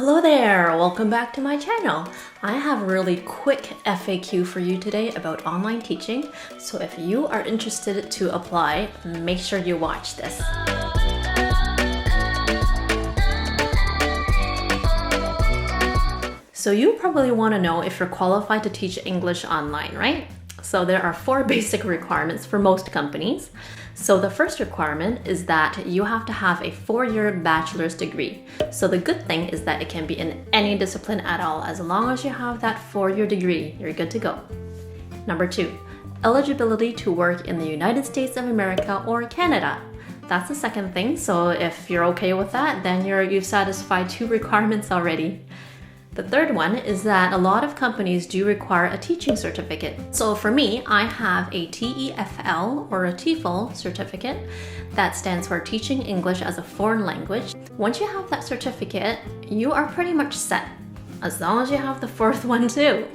Hello there, welcome back to my channel. I have a really quick FAQ for you today about online teaching, so if you are interested to apply, make sure you watch this. So you probably want to know if you're qualified to teach English online, right? So there are 4 basic requirements for most companies. So the first requirement is that you have to have a 4-year bachelor's degree. So the good thing is that it can be in any discipline at all. As long as you have that 4-year degree, you're good to go. Number 2, eligibility to work in the United States of America or Canada. That's the second thing. So if you're okay with that, then you've satisfied 2 requirements already. The third one is that a lot of companies do require a teaching certificate. So for me, I have a TEFL or a TEFL certificate that stands for Teaching English as a Foreign Language. Once you have that certificate, you are pretty much set, as long as you have the 4th one too.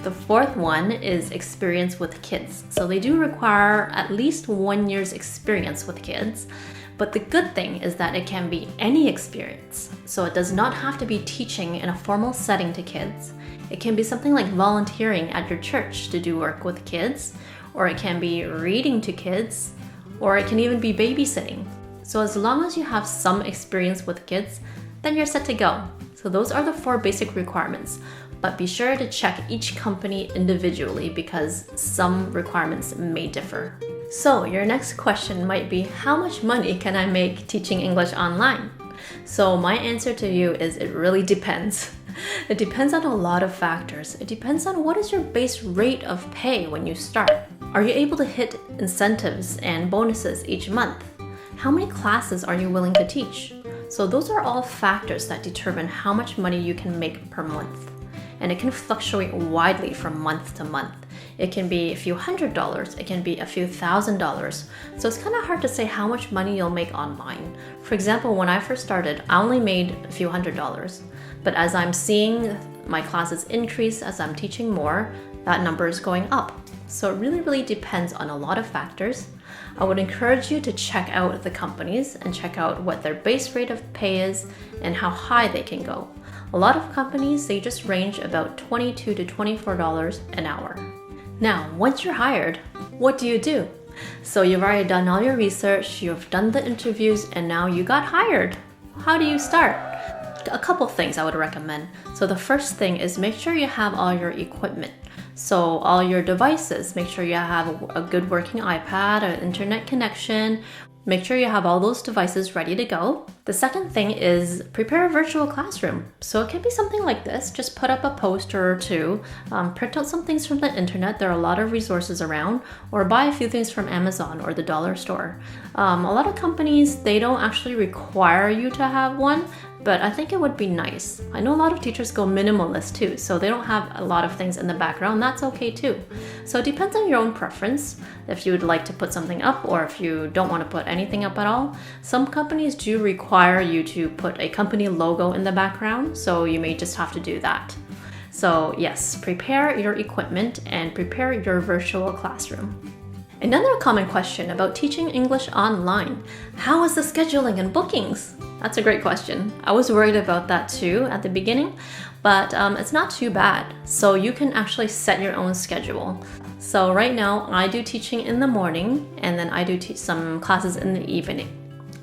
The 4th one is experience with kids. So they do require at least 1 year's experience with kids. But the good thing is that it can be any experience. So it does not have to be teaching in a formal setting to kids. It can be something like volunteering at your church to do work with kids, or it can be reading to kids, or it can even be babysitting. So as long as you have some experience with kids, then you're set to go. So those are the 4 basic requirements. But be sure to check each company individually because some requirements may differ. So your next question might be, how much money can I make teaching English online? So my answer to you is it really depends. It depends on a lot of factors. It depends on what is your base rate of pay when you start. Are you able to hit incentives and bonuses each month? How many classes are you willing to teach? So those are all factors that determine how much money you can make per month. And it can fluctuate widely from month to month. It can be a few $100s, it can be a few $1,000s. So it's kind of hard to say how much money you'll make online. For example, when I first started, I only made a few $100s. But as I'm seeing my classes increase, as I'm teaching more, that number is going up. So it really depends on a lot of factors. I would encourage you to check out the companies and check out what their base rate of pay is and how high they can go. A lot of companies, they just range about $22 to $24 an hour. Now, once you're hired, what do you do? So you've already done all your research, you've done the interviews, and now you got hired. How do you start? A couple things I would recommend. So the first thing is make sure you have all your equipment. So all your devices, make sure you have a good working iPad, an internet connection. Make sure you have all those devices ready to go. The second thing is prepare a virtual classroom. So it can be something like this. Just put up a poster or 2, print out some things from the internet. There are a lot of resources around, or buy a few things from Amazon or the dollar store. A lot of companies, they don't actually require you to have one, but I think it would be nice. I know a lot of teachers go minimalist too, so they don't have a lot of things in the background. That's okay too. So it depends on your own preference, if you would like to put something up or if you don't want to put anything up at all. Some companies do require you to put a company logo in the background, so you may just have to do that. So yes, prepare your equipment and prepare your virtual classroom. Another common question about teaching English online: how is the scheduling and bookings? That's a great question. I was worried about that too at the beginning, but it's not too bad. So you can actually set your own schedule. So right now I do teaching in the morning and then I do teach some classes in the evening.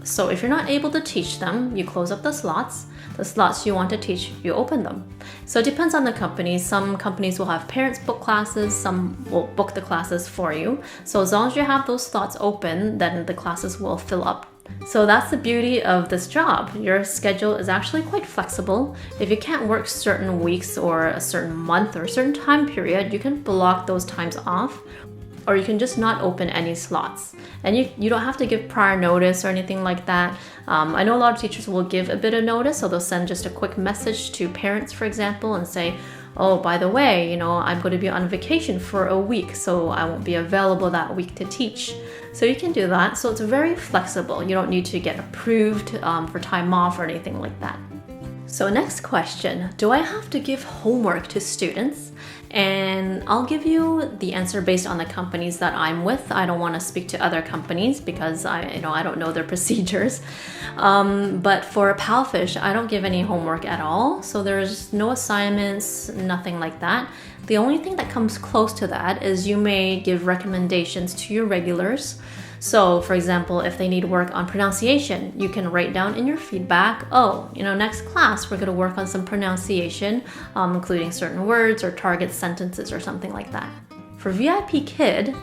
So if you're not able to teach them, you close up the slots. The slots you want to teach, you open them. So it depends on the company. Some companies will have parents book classes, some will book the classes for you. So as long as you have those slots open, then the classes will fill up. So that's the beauty of this job. Your schedule is actually quite flexible. If you can't work certain weeks or a certain month or a certain time period, you can block those times off, or you can just not open any slots. And you don't have to give prior notice or anything like that. I know a lot of teachers will give a bit of notice, so they'll send just a quick message to parents, for example, and say, oh, by the way, I'm going to be on vacation for a week, so I won't be available that week to teach. So you can do that. So it's very flexible. You don't need to get approved for time off or anything like that. So next question, do I have to give homework to students? And I'll give you the answer based on the companies that I'm with. I don't want to speak to other companies because I don't know their procedures. But for palfish, I don't give any homework at all. So there's no assignments, nothing like that. The only thing that comes close to that is you may give recommendations to your regulars. So for example, if they need work on pronunciation, you can write down in your feedback, next class, we're going to work on some pronunciation, including certain words or target sentences or something like that. For vipkid,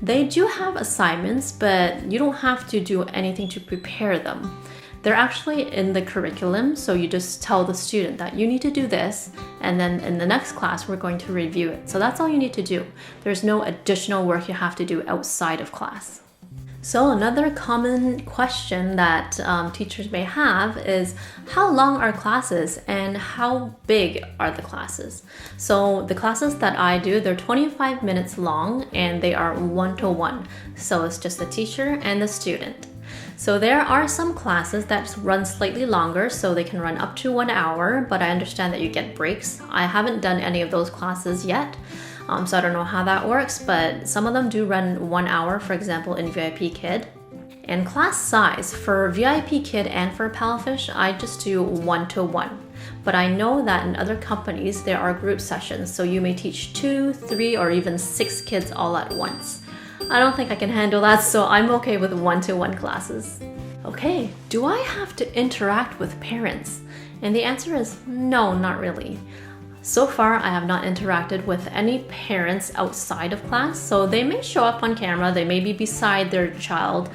they do have assignments, but you don't have to do anything to prepare them. They're actually in the curriculum, so you just tell the student that you need to do this, and then in the next class, we're going to review it. So that's all you need to do. There's no additional work you have to do outside of class. So another common question that teachers may have is how long are classes and how big are the classes? So the classes that I do, they're 25 minutes long and they are one-to-one. So it's just the teacher and the student. So there are some classes that run slightly longer, so they can run up to 1 hour, but I understand that you get breaks. I haven't done any of those classes yet. So I don't know how that works, but some of them do run 1 hour, for example, in vipkid. And class size for vipkid and for palfish, I just do 1-to-1. But I know that in other companies, there are group sessions, so you may teach 2, 3, or even 6 kids all at once. I don't think I can handle that, so I'm okay with 1-to-1 classes. Okay, do I have to interact with parents? And the answer is no, not really. So far, I have not interacted with any parents outside of class, so they may show up on camera, they may be beside their child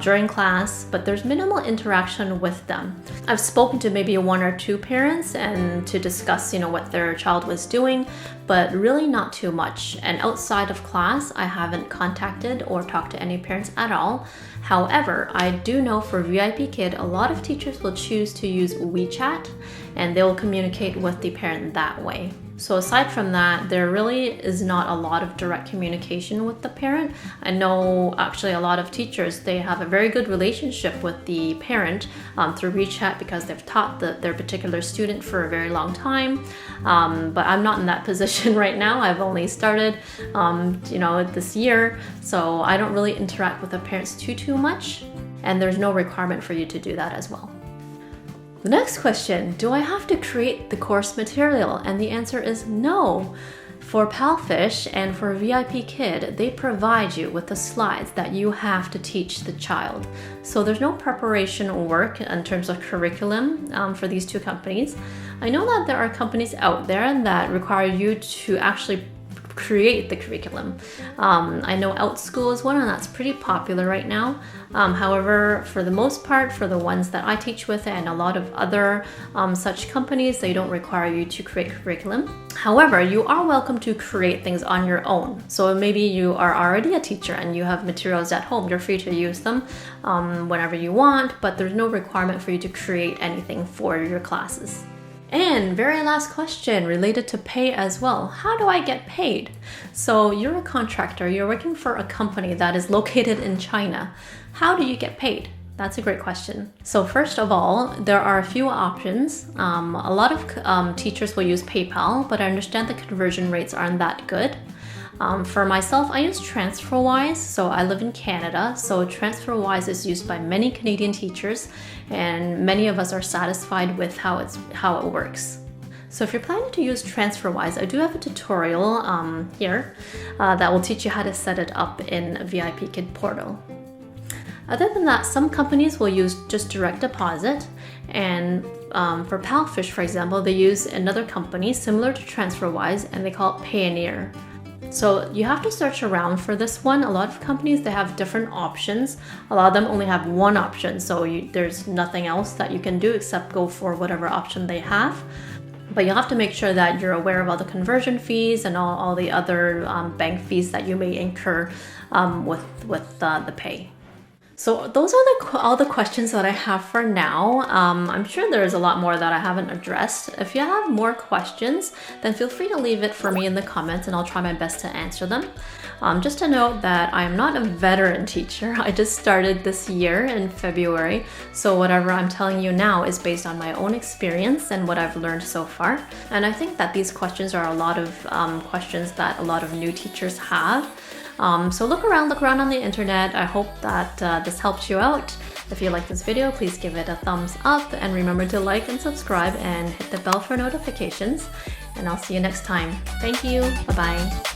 during class, but there's minimal interaction with them. I've spoken to maybe 1 or 2 parents and to discuss, what their child was doing, but really not too much. And outside of class, I haven't contacted or talked to any parents at all. However, I do know for vipkid, a lot of teachers will choose to use WeChat and they will communicate with the parent that way. So aside from that, there really is not a lot of direct communication with the parent. I know actually a lot of teachers, they have a very good relationship with the parent through WeChat because they've taught their particular student for a very long time. But I'm not in that position right now. I've only started, this year. So I don't really interact with the parents too much. And there's no requirement for you to do that as well. The next question, do I have to create the course material? And the answer is no. For palfish and for vipkid, they provide you with the slides that you have to teach the child. So there's no preparation work in terms of curriculum for these 2 companies. I know that there are companies out there that require you to actually create the curriculum. I know OutSchool is one, and that's pretty popular right now. However, for the most part, for the ones that I teach with and a lot of other such companies, they don't require you to create curriculum. However, you are welcome to create things on your own. So maybe you are already a teacher and you have materials at home. You're free to use them whenever you want, but there's no requirement for you to create anything for your classes. And very last question related to pay as well. How do I get paid? So you're a contractor, you're working for a company that is located in China. How do you get paid? That's a great question. So first of all, there are a few options. A lot of teachers will use PayPal, but I understand the conversion rates aren't that good. For myself, I use TransferWise, so I live in Canada, so TransferWise is used by many Canadian teachers, and many of us are satisfied with how it works. So if you're planning to use TransferWise, I do have a tutorial here that will teach you how to set it up in vipkid portal. Other than that, some companies will use just direct deposit, and for palfish, for example, they use another company similar to TransferWise, and they call it Payoneer. So you have to search around for this one. A lot of companies, they have different options. A lot of them only have one option, so there's nothing else that you can do except go for whatever option they have. But you have to make sure that you're aware of all the conversion fees and all the other bank fees that you may incur with the pay. So those are all the questions that I have for now. I'm sure there's a lot more that I haven't addressed. If you have more questions, then feel free to leave it for me in the comments and I'll try my best to answer them. Just to note that I'm not a veteran teacher. I just started this year in February. So whatever I'm telling you now is based on my own experience and what I've learned so far. And I think that these questions are a lot of questions that a lot of new teachers have. So look around on the internet. I hope that this helped you out. If you like this video, please give it a thumbs up and remember to like and subscribe and hit the bell for notifications. And I'll see you next time. Thank you. Bye-bye.